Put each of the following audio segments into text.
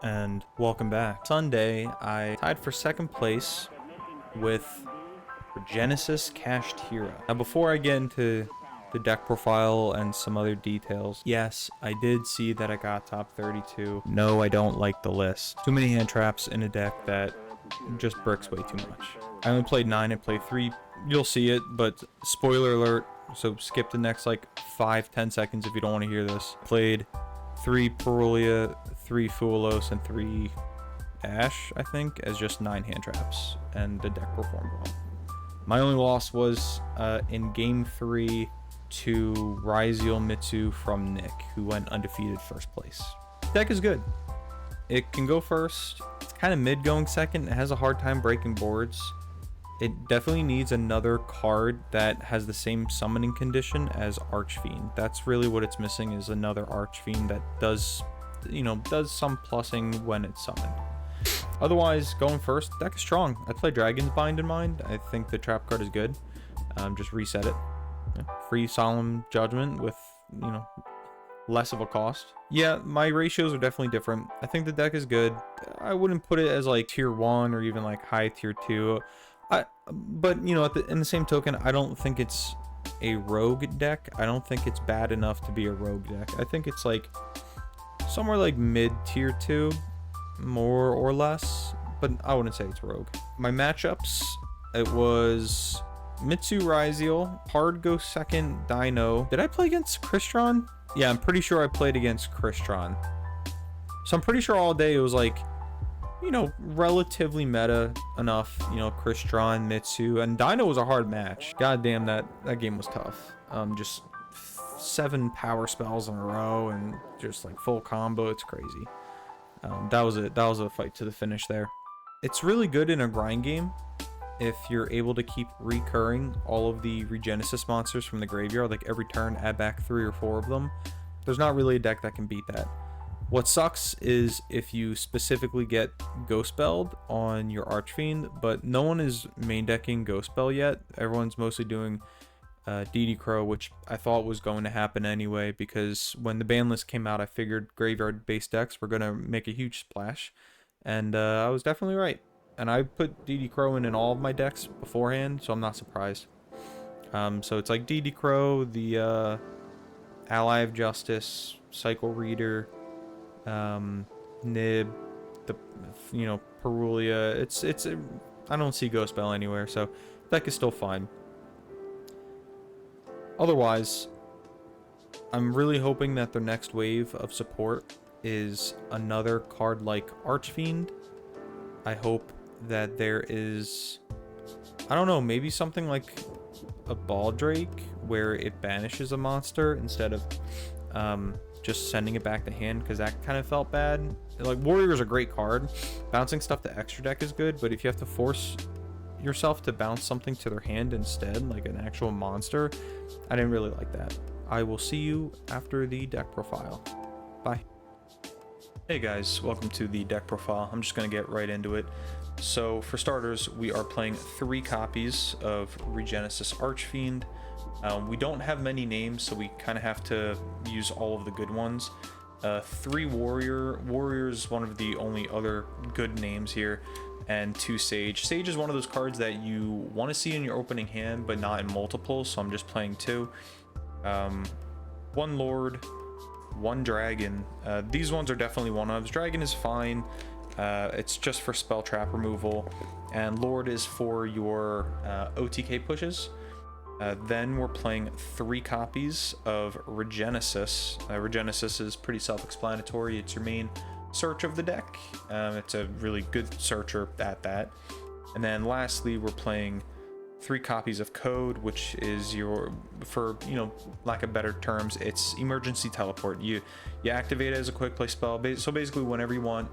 and welcome back. Sunday, I tied for second place with Regenesis Kashtira. Now, before I get into the deck profile and some other details, yes, I did see that I got top 32. No, I don't like the list. Too many hand traps in a deck that just bricks way too much. I only played 9, I played 3. You'll see it, but spoiler alert, so skip the next like 5-10 seconds if you don't want to hear this. Played 3 Perulia, 3 Fuelos, and 3 Ash, I think, as just 9 hand traps, and the deck performed well. My only loss was in game 3 to Ryziel Mitsu from Nick, who went undefeated first place. Deck is good. It can go first. It's kind of mid going second. It has a hard time breaking boards. It definitely needs another card that has the same summoning condition as Archfiend. That's really what it's missing, is another Archfiend that does some plussing when it's summoned. Otherwise, going first, deck is strong. I play Dragon's Bind in mind. I think the trap card is good. Just reset it. Yeah. Free Solemn Judgment with, less of a cost. Yeah, my ratios are definitely different. I think the deck is good. I wouldn't put it as like tier 1 or even like high tier 2. But in the same token, I don't think it's a rogue deck. I don't think it's bad enough to be a rogue deck. I think it's like somewhere like mid tier 2, more or less, but I wouldn't say it's rogue. My matchups, it was Mitsu Ryziel, hard go second Dino. Did I play against Crystron? Yeah, I'm pretty sure I played against Crystron. So I'm pretty sure all day it was like, relatively meta enough, Crystron, Mitsu, and Dino was a hard match. God damn, that game was tough. Just 7 power spells in a row and just like full combo. It's crazy. That was a fight to the finish there. It's really good in a grind game if you're able to keep recurring all of the Regenesis monsters from the graveyard. Like every turn, add back 3 or 4 of them. There's not really a deck that can beat that. What sucks is if you specifically get Ghost Spelled on your Archfiend, but no one is main decking Ghost Spell yet. Everyone's mostly doing DD Crow, which I thought was going to happen anyway, because when the ban list came out, I figured graveyard-based decks were going to make a huge splash, and I was definitely right. And I put DD Crow in all of my decks beforehand, so I'm not surprised. So it's like DD Crow, the Ally of Justice, Cycle Reader, Nib, the Perulia. I don't see Ghost Spell anywhere, so deck is still fine. Otherwise, I'm really hoping that their next wave of support is another card like Archfiend. I hope that there is, I don't know, maybe something like a Baldrake where it banishes a monster instead of just sending it back to hand, because that kind of felt bad. Like, Warrior is a great card. Bouncing stuff to extra deck is good, but if you have to force yourself to bounce something to their hand instead, like an actual monster, I didn't really like that. I will see you after the deck profile. Bye. Hey guys, welcome to the deck profile. I'm just going to get right into it. So for starters, we are playing 3 copies of Regenesis Archfiend. We don't have many names, so we kind of have to use all of the good ones. 3 Warrior. Warrior is one of the only other good names here. And 2 Sage. Sage is one of those cards that you want to see in your opening hand, but not in multiples, so I'm just playing 2. 1 Lord, 1 Dragon. These ones are definitely one-ofs. Dragon is fine. It's just for spell trap removal. And Lord is for your OTK pushes. Then we're playing 3 copies of Regenesis. Regenesis is pretty self-explanatory. It's your main search of the deck. It's a really good searcher at that. And then lastly, we're playing 3 copies of Code, which is your, for lack of better terms, it's emergency teleport. You activate it as a quick play spell, so basically whenever you want,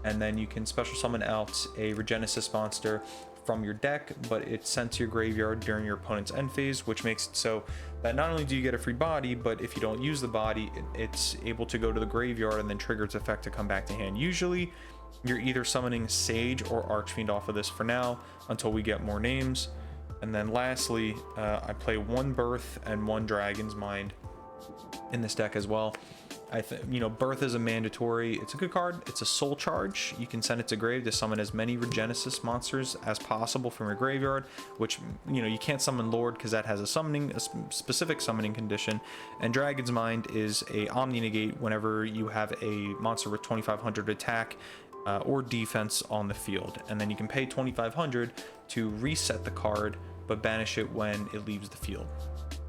and then you can special summon out a Regenesis monster from your deck, but it's sent to your graveyard during your opponent's end phase, which makes it so that not only do you get a free body, but if you don't use the body, it's able to go to the graveyard and then trigger its effect to come back to hand. Usually you're either summoning Sage or Archfiend off of this for now until we get more names. And then lastly, I play 1 Birth and 1 Dragon's Mind. in this deck as well. I think, you know, Birth is a mandatory. It's a good card. It's a soul charge. You can send it to grave to summon as many Regenesis monsters as possible from your graveyard, which, you know, you can't summon Lord because that has a specific summoning condition. And Dragon's Mind is a Omni Negate whenever you have a monster with 2500 attack or defense on the field. And then you can pay 2500 to reset the card, but banish it when it leaves the field.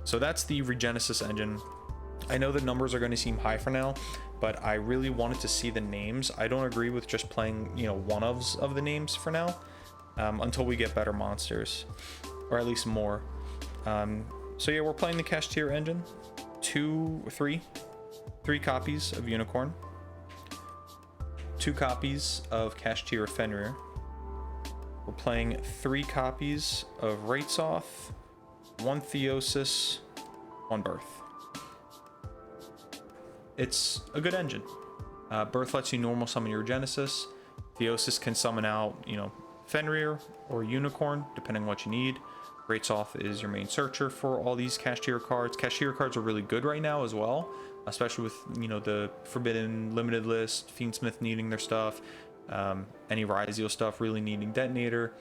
So that's the Regenesis engine. I know the numbers are going to seem high for now, but I really wanted to see the names. I don't agree with just playing, you know, one-ofs of the names for now, until we get better monsters, or at least more. So yeah, we're playing the Kashtira engine. Three copies of Unicorn, 2 copies of Kashtira Fenrir. We're playing 3 copies of Raitsoth, 1 Theosis, 1 Birth. It's a good engine. Birth lets you normal summon your Regenesis. Theosis can summon out, you know, Fenrir or Unicorn, depending on what you need. Raitsoth is your main searcher for all these Kashtira cards. Kashtira cards are really good right now as well, especially with, you know, the Forbidden Limited list, Fiendsmith needing their stuff, any Ryzeal stuff really needing Detonator.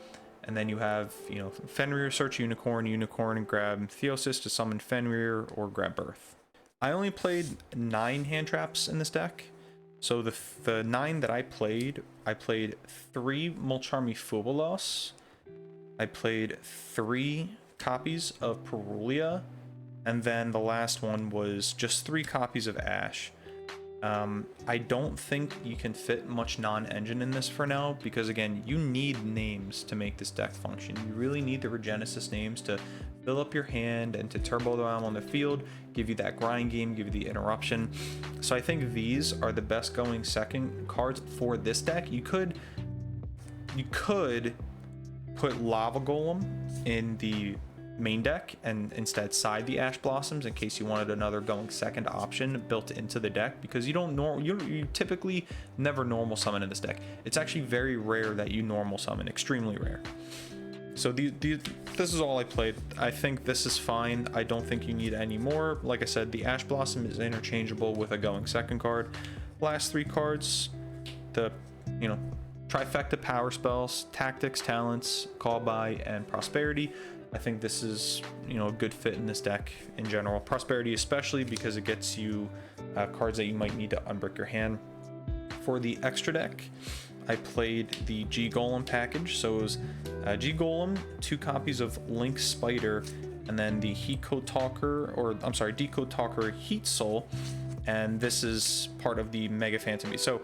And then you have, you know, Fenrir, search Unicorn, and grab Theosis to summon Fenrir or grab Birth. I only played 9 hand traps in this deck. So the 9 that I played 3 Mulcharmy Fubulos. I played 3 copies of Perulia. And then the last one was just 3 copies of Ash. I don't think you can fit much non-engine in this for now, because again, you need names to make this deck function. You really need the Regenesis names to fill up your hand and to turbo them on the field, give you that grind game, give you the interruption. So I think these are the best going second cards for this deck. You could put Lava Golem in the main deck and instead side the Ash Blossoms in case you wanted another going second option built into the deck, because you typically never normal summon in this deck. It's actually very rare that you normal summon, extremely rare. So this is all I played. I think this is fine. I don't think you need any more. Like I said, the Ash Blossom is interchangeable with a going second card. Last 3 cards, the, you know, trifecta power spells, tactics, talents, call by, and prosperity. I think this is, you know, a good fit in this deck in general. Prosperity especially because it gets you cards that you might need to unbrick your hand. For the extra deck, I played the G Golem package. So it was G Golem, 2 copies of Link Spider, and then the Decode Talker Heat Soul. And this is part of the Mega Phantom Beast. So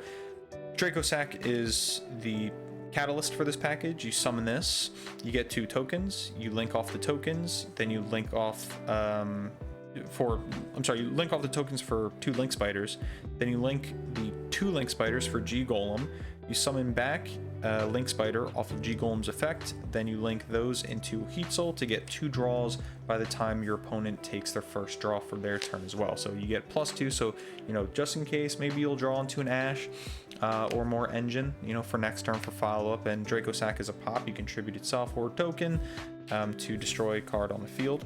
Draco Sack is the catalyst for this package. You summon this, you get 2 tokens, you link off the tokens, then you link off you link off the tokens for 2 Link Spiders, then you link the 2 Link Spiders for G Golem, you summon back Link Spider off of G Golem's effect, then you link those into Heat Soul to get 2 draws by the time your opponent takes their first draw for their turn as well. So you get +2, so, you know, just in case maybe you'll draw into an Ash or more engine, you know, for next turn for follow-up. And Draco Sack is a pop. You contribute itself or token to destroy a card on the field.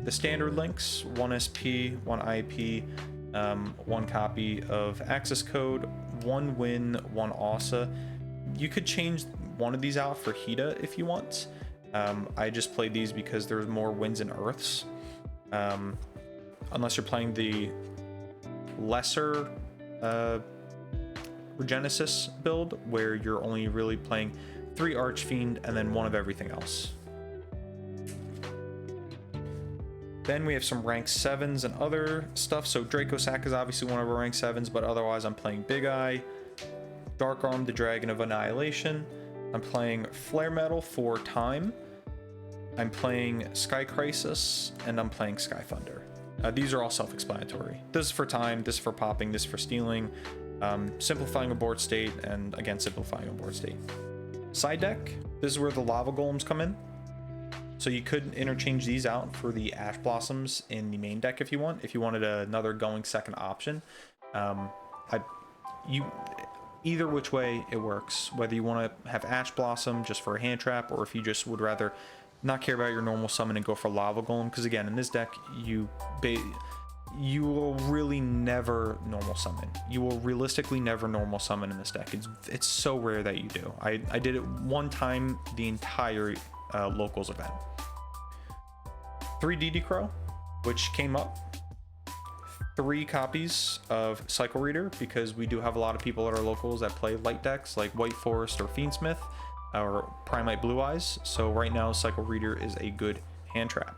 The standard links, 1 SP, 1 IP, 1 copy of Access Code, 1 Win, 1 Ossa. You could change one of these out for Hida if you want. I just played these because there's more Wins and Earths. Unless you're playing the lesser Regenesis build, where you're only really playing 3 Archfiend and then 1 of everything else. Then we have some rank 7s and other stuff. So Draco Sack is obviously one of our rank 7s, but otherwise I'm playing Big Eye, Dark Arm, the Dragon of Annihilation. I'm playing Flare Metal for Time. I'm playing Sky Crisis, and I'm playing Sky Thunder. These are all self-explanatory. This is for time, this is for popping, this is for stealing, simplifying a board state, and again, simplifying a board state. Side deck, this is where the Lava Golems come in. So you could interchange these out for the Ash Blossoms in the main deck if you want. If you wanted another going second option, either which way it works. Whether you want to have Ash Blossom just for a hand trap, or if you just would rather not care about your normal summon and go for Lava Golem, because again, in this deck, you will really never normal summon. You will realistically never normal summon in this deck. It's so rare that you do. I did it one time the entire locals event. 3 DD Crow, which came up. 3 copies of Cycle Reader, because we do have a lot of people at our locals that play light decks like White Forest or Fiendsmith or Primite Blue Eyes. So right now, Cycle Reader is a good hand trap.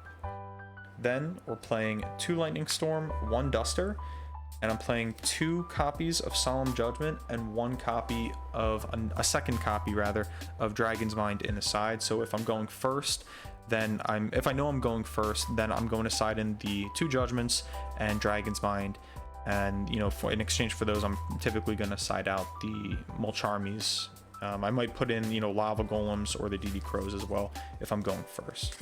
Then we're playing 2 Lightning Storm, 1 Duster, and I'm playing 2 copies of Solemn Judgment and 1 copy of a second copy rather of Dragon's Mind in the side. So if I'm going first, then if I know I'm going first, then I'm going to side in the 2 Judgments and Dragon's Mind, and you know, in exchange for those, I'm typically going to side out the Mulch Armies. I might put in, you know, Lava Golems or the DD Crows as well if I'm going first.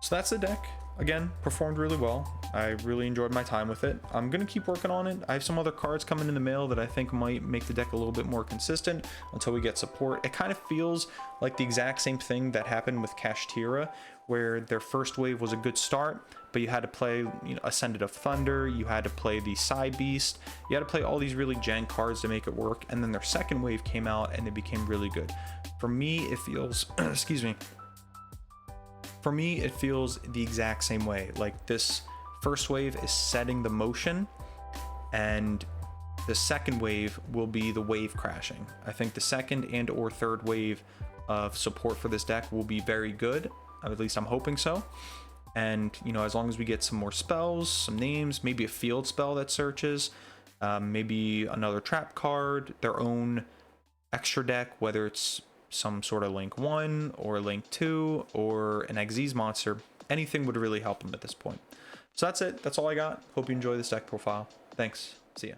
So that's the deck. Again, performed really well. I really enjoyed my time with it. I'm going to keep working on it. I have some other cards coming in the mail that I think might make the deck a little bit more consistent until we get support. It kind of feels like the exact same thing that happened with Kashtira, where their first wave was a good start, but you had to play, you know, Ascended of Thunder, you had to play the Side Beast, you had to play all these really jank cards to make it work, and then their second wave came out and it became really good. For me, it feels, excuse me, for me, it feels the exact same way. Like, this first wave is setting the motion, and the second wave will be the wave crashing. I think the second and or third wave of support for this deck will be very good. At least I'm hoping so. And, you know, as long as we get some more spells, some names, maybe a field spell that searches, maybe another trap card, their own extra deck, whether it's some sort of Link 1 or Link 2 or an Xyz monster, anything would really help them at this point. So that's it. That's all I got. Hope you enjoy this deck profile. Thanks. See ya.